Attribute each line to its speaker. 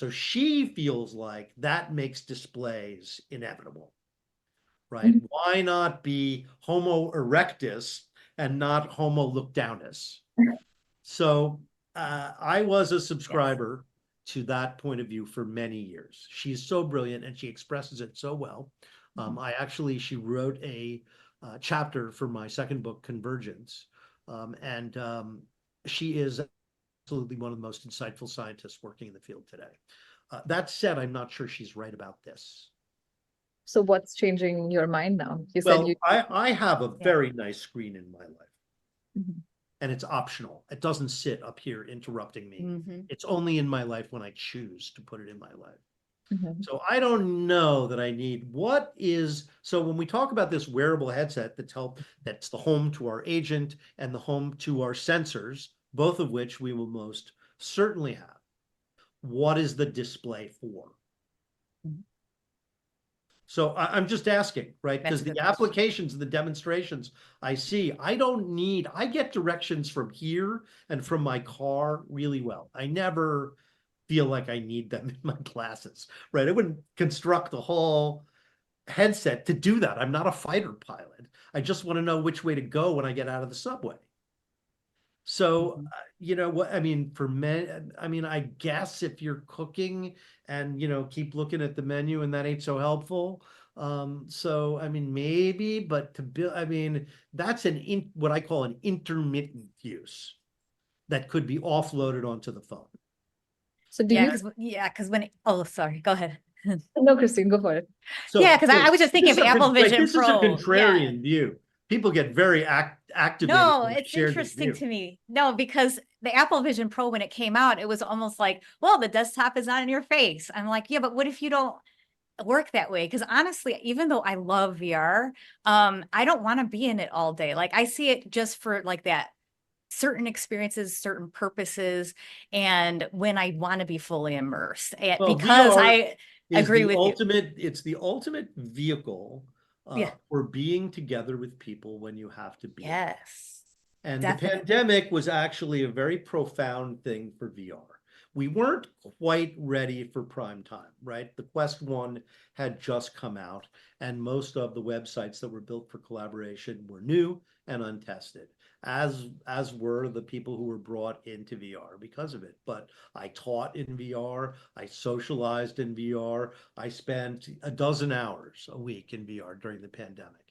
Speaker 1: So she feels like that makes displays inevitable, right?
Speaker 2: Mhm.
Speaker 1: Why not be Homo erectus and not Homo look downus? So I was a
Speaker 3: Yes.
Speaker 1: subscriber to that point of view for many years. She's so brilliant and she expresses it so well. She wrote a chapter for my second book, Convergence. And she is absolutely one of the most insightful scientists working in the field today. That said, I'm not sure she's right about this.
Speaker 2: So what's changing your mind now? You said you.
Speaker 1: Well, I have a very nice screen in my life.
Speaker 2: Mhm.
Speaker 1: And it's optional. It doesn't sit up here interrupting me.
Speaker 3: Mm-hmm.
Speaker 1: It's only in my life when I choose to put it in my life.
Speaker 2: Mhm.
Speaker 1: So I don't know that I need so when we talk about this wearable headset that's the home to our agent and the home to our sensors, both of which we will most certainly have. What is the display for?
Speaker 2: Mhm.
Speaker 1: So I'm just asking, right?
Speaker 3: That's
Speaker 1: Because
Speaker 3: a
Speaker 1: the
Speaker 3: good question.
Speaker 1: applications and the demonstrations I see, I get directions from here and from my car really well. I never feel like I need them in my glasses, right? I wouldn't construct a whole headset to do that. I'm not a fighter pilot. I just want to know which way to go when I get out of the subway. So,
Speaker 3: Mhm.
Speaker 1: you know what, I mean, for men, I mean, I guess if you're cooking and, keep looking at the menu and that ain't so helpful. So, I mean, maybe, but I mean, that's what I call an intermittent use that could be offloaded onto the phone.
Speaker 2: So do you?
Speaker 3: Yeah, because oh, sorry, go ahead.
Speaker 2: No, Christine, go for it.
Speaker 3: Yeah,
Speaker 1: So,
Speaker 3: because I was just thinking of Apple
Speaker 1: right,
Speaker 3: Vision
Speaker 1: this is a
Speaker 3: Pro. Yeah.
Speaker 1: contrarian view. People get very activated
Speaker 3: No,
Speaker 1: when I
Speaker 3: it's
Speaker 1: share this
Speaker 3: interesting
Speaker 1: view.
Speaker 3: to me. No, because the Apple Vision Pro, when it came out, it was almost like, well, the desktop is not in your face. I'm like, yeah, but what if you don't work that way? Because honestly, even though I love VR, I don't want to be in it all day. Like I see it just for like that certain experiences, certain purposes, and when I want to be fully immersed.
Speaker 1: Well,
Speaker 3: Because
Speaker 1: VR
Speaker 3: I
Speaker 1: is
Speaker 3: agree with you.
Speaker 1: it's the ultimate vehicle
Speaker 3: Yeah.
Speaker 1: for being together with people when you have to be alone.
Speaker 3: Yes,
Speaker 1: And the
Speaker 3: definitely.
Speaker 1: pandemic was actually a very profound thing for VR. We weren't quite ready for prime time, right? The Quest 1 had just come out, and most of the websites that were built for collaboration were new and untested, as were the people who were brought into VR because of it. But I taught in VR, I socialized in VR, I spent a dozen hours a week in VR during the pandemic.